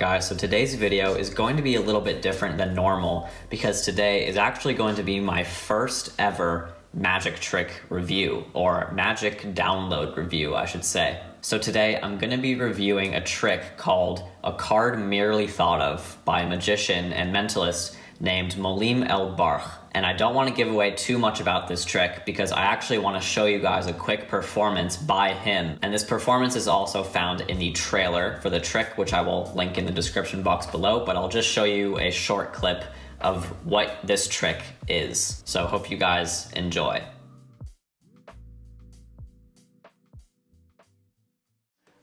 guys, so today's video is going to be a little bit different than normal because today is actually going to be my first ever magic trick review, or magic download review, I should say. So today I'm going to be reviewing a trick called A Card Merely Thought Of by a magician and mentalist named Molim Barch. And I don't want to give away too much about this trick because I actually want to show you guys a quick performance by him. And this performance is also found in the trailer for the trick, which I will link in the description box below, but I'll just show you a short clip of what this trick is. So hope you guys enjoy.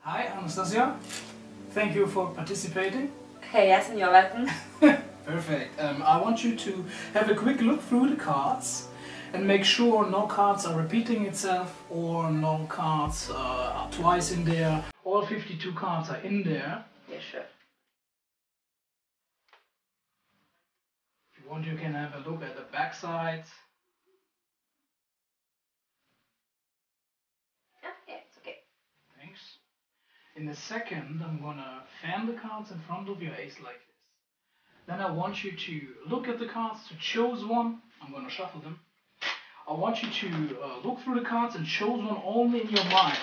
Hi, Anastasia. Thank you for participating. Hey, yes, and you're welcome. Perfect. I want you to have a quick look through the cards and make sure no cards are repeating itself or no cards are twice in there. All 52 cards are in there. Yeah, sure. If you want, you can have a look at the back sides. Yeah, it's okay. Thanks. In a second, I'm gonna fan the cards in front of your ace like this. Then I want you to look at the cards, to choose one. I'm going to shuffle them. I want you to look through the cards and choose one only in your mind.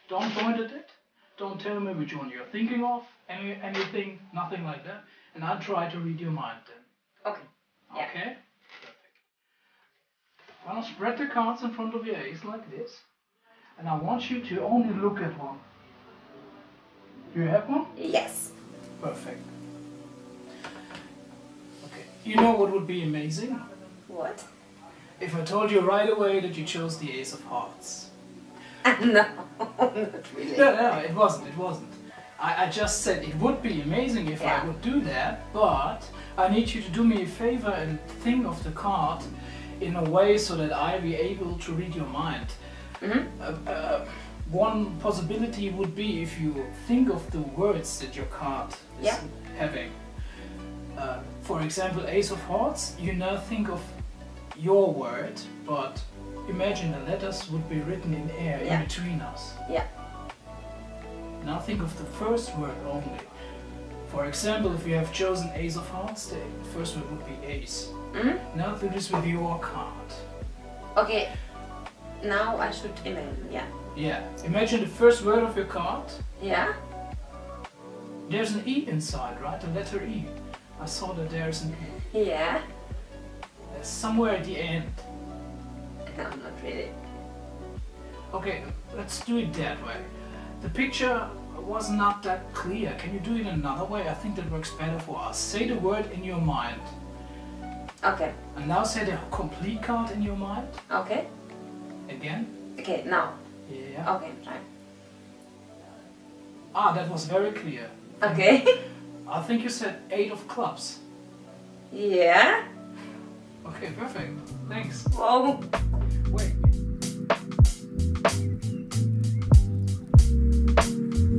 Don't point at it. Don't tell me which one you're thinking of. Anything, nothing like that. And I'll try to read your mind then. Okay. Yeah. Okay? Perfect. I'm going to spread the cards in front of your ace like this. And I want you to only look at one. Do you have one? Yes. Perfect. You know what would be amazing? What? If I told you right away that you chose the Ace of Hearts. No, not really. No, it wasn't. I just said it would be amazing if I would do that, but I need you to do me a favor and think of the card in a way so that I'll be able to read your mind. Mm-hmm. One possibility would be if you think of the words that your card is having. For example, Ace of Hearts, you now think of your word, but imagine the letters would be written in air in between us. Yeah. Now think of the first word only. For example, if you have chosen Ace of Hearts, the first word would be Ace. Mm-hmm. Now do this with your card. Okay, now I should imagine, Yeah, imagine the first word of your card. Yeah. There's an E inside, right? The letter E. I saw that there's an E. Yeah. Somewhere at the end. No, not really. Okay, let's do it that way. The picture was not that clear. Can you do it another way? I think that works better for us. Say the word in your mind. Okay. And now say the complete card in your mind. Okay. Again. Okay, now. Yeah. Okay, try. Ah, that was very clear. Okay. I think you said 8 of clubs. Yeah. Okay, perfect. Thanks. Whoa. Wait.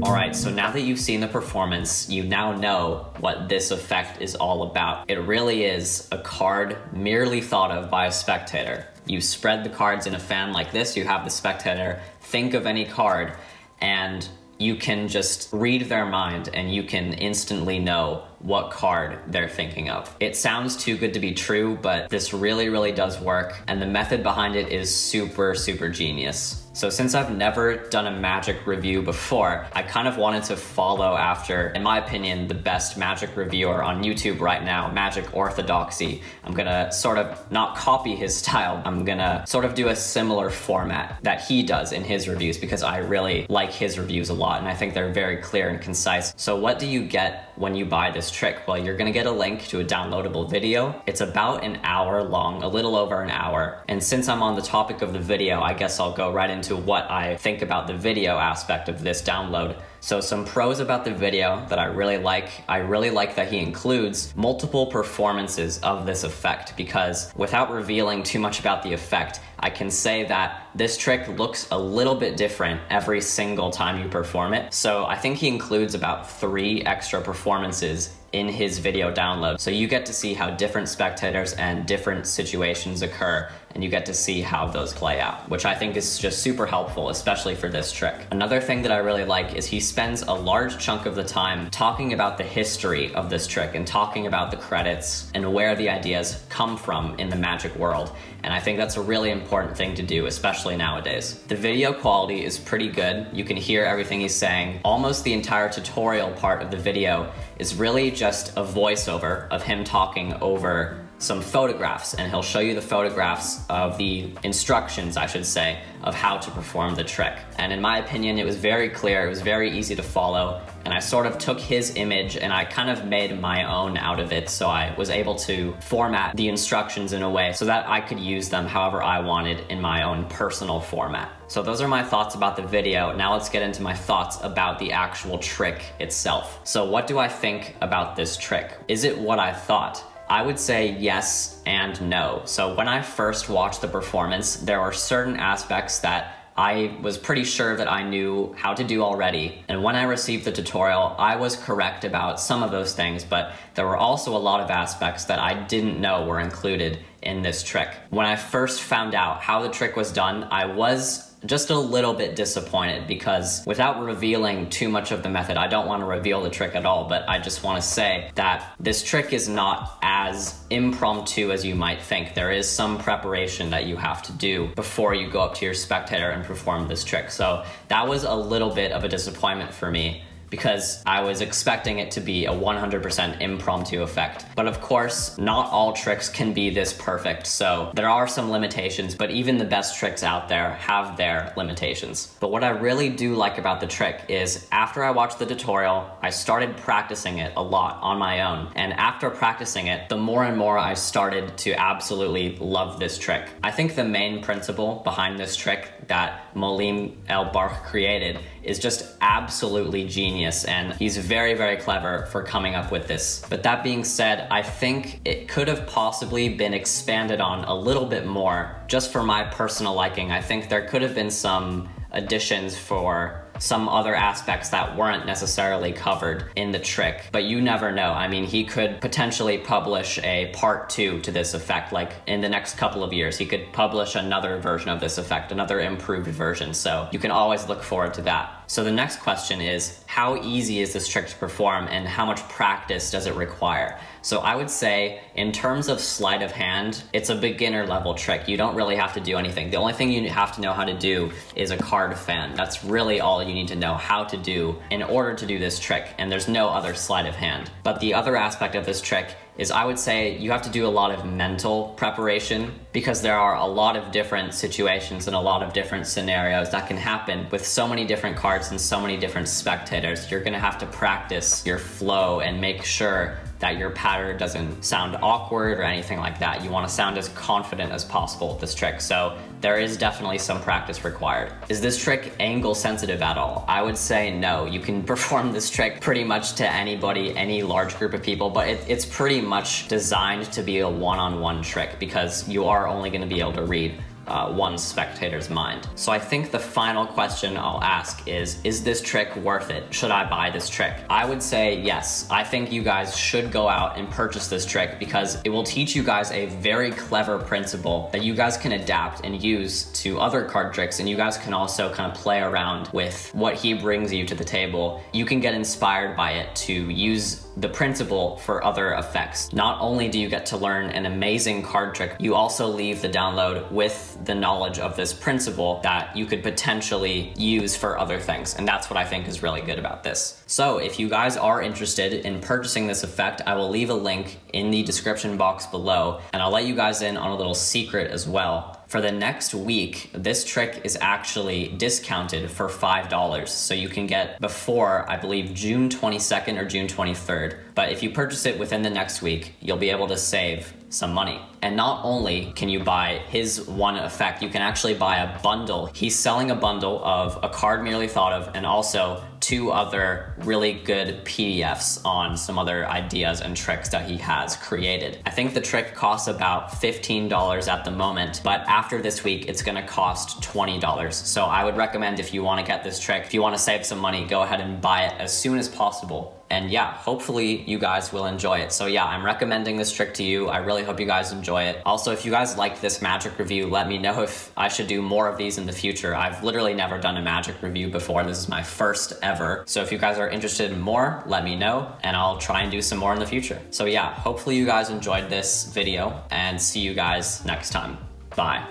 Alright, so now that you've seen the performance, you now know what this effect is all about. It really is a card merely thought of by a spectator. You spread the cards in a fan like this, you have the spectator think of any card, and you can just read their mind and you can instantly know what card they're thinking of. It sounds too good to be true, but this really does work, and the method behind it is super genius. So since I've never done a magic review before, I kind of wanted to follow after, in my opinion, the best magic reviewer on YouTube right now, Magic Orthodoxy. I'm gonna sort of not copy his style, I'm gonna sort of do a similar format that he does in his reviews because I really like his reviews a lot and I think they're very clear and concise. So what do you get when you buy this trick? Well, you're gonna get a link to a downloadable video. It's about an hour long, a little over an hour. And since I'm on the topic of the video, I guess I'll go right into what I think about the video aspect of this download. So some pros about the video that I really like that he includes multiple performances of this effect, because without revealing too much about the effect, I can say that this trick looks a little bit different every single time you perform it. So I think he includes about 3 extra performances in his video download. So you get to see how different spectators and different situations occur and you get to see how those play out, which I think is just super helpful, especially for this trick. Another thing that I really like is he spends a large chunk of the time talking about the history of this trick and talking about the credits and where the ideas come from in the magic world. And I think that's a really important thing to do, especially nowadays. The video quality is pretty good. You can hear everything he's saying. Almost the entire tutorial part of the video is really just a voiceover of him talking over some photographs, and he'll show you the photographs of the instructions, I should say, of how to perform the trick. And in my opinion, it was very clear, it was very easy to follow, and I sort of took his image and I kind of made my own out of it, so I was able to format the instructions in a way so that I could use them however I wanted in my own personal format. So those are my thoughts about the video. Now let's get into my thoughts about the actual trick itself. So what do I think about this trick? Is it what I thought? I would say yes and no. So when I first watched the performance, there were certain aspects that I was pretty sure that I knew how to do already. And when I received the tutorial, I was correct about some of those things, but there were also a lot of aspects that I didn't know were included in this trick. When I first found out how the trick was done, I was just a little bit disappointed because without revealing too much of the method, I don't want to reveal the trick at all, but I just want to say that this trick is not as impromptu as you might think. There is some preparation that you have to do before you go up to your spectator and perform this trick. So that was a little bit of a disappointment for me, because I was expecting it to be a 100% impromptu effect. But of course, not all tricks can be this perfect, so there are some limitations, but even the best tricks out there have their limitations. But what I really do like about the trick is after I watched the tutorial, I started practicing it a lot on my own. And after practicing it, the more and more I started to absolutely love this trick. I think the main principle behind this trick that Molim Barch created is just absolutely genius, and he's very, very clever for coming up with this. But that being said, I think it could have possibly been expanded on a little bit more, just for my personal liking. I think there could have been some additions for some other aspects that weren't necessarily covered in the trick, but you never know. I mean, he could potentially publish a part 2 to this effect, like in the next couple of years. He could publish another version of this effect, another improved version, so you can always look forward to that. So the next question is, how easy is this trick to perform and how much practice does it require? So I would say, in terms of sleight of hand, it's a beginner level trick. You don't really have to do anything. The only thing you have to know how to do is a card fan. That's really all you need to know how to do in order to do this trick, and there's no other sleight of hand. But the other aspect of this trick is, I would say, you have to do a lot of mental preparation, because there are a lot of different situations and a lot of different scenarios that can happen with so many different cards and so many different spectators. You're gonna have to practice your flow and make sure that your pattern doesn't sound awkward or anything like that. You want to sound as confident as possible with this trick, so there is definitely some practice required. Is this trick angle sensitive at all? I would say no. You can perform this trick pretty much to anybody, any large group of people, but it's pretty much designed to be a one-on-one trick, because you are only going to be able to read one spectator's mind. So I think the final question I'll ask is this trick worth it? Should I buy this trick? I would say yes. I think you guys should go out and purchase this trick, because it will teach you guys a very clever principle that you guys can adapt and use to other card tricks, and you guys can also kind of play around with what he brings you to the table. You can get inspired by it to use the principle for other effects. Not only do you get to learn an amazing card trick, you also leave the download with the knowledge of this principle that you could potentially use for other things. And that's what I think is really good about this. So if you guys are interested in purchasing this effect, I will leave a link in the description box below, and I'll let you guys in on a little secret as well. For the next week, this trick is actually discounted for $5. So you can get before, I believe, June 22nd or June 23rd. But if you purchase it within the next week, you'll be able to save some money. And not only can you buy his one effect, you can actually buy a bundle. He's selling a bundle of a card merely thought of, and also 2 other really good PDFs on some other ideas and tricks that he has created. I think the trick costs about $15 at the moment, but after this week, it's gonna cost $20. So I would recommend, if you wanna get this trick, if you wanna save some money, go ahead and buy it as soon as possible. And yeah, hopefully you guys will enjoy it. So yeah, I'm recommending this trick to you. I really hope you guys enjoy it. Also, if you guys liked this magic review, let me know if I should do more of these in the future. I've literally never done a magic review before. This is my first ever. So if you guys are interested in more, let me know and I'll try and do some more in the future. So yeah, hopefully you guys enjoyed this video and see you guys next time. Bye.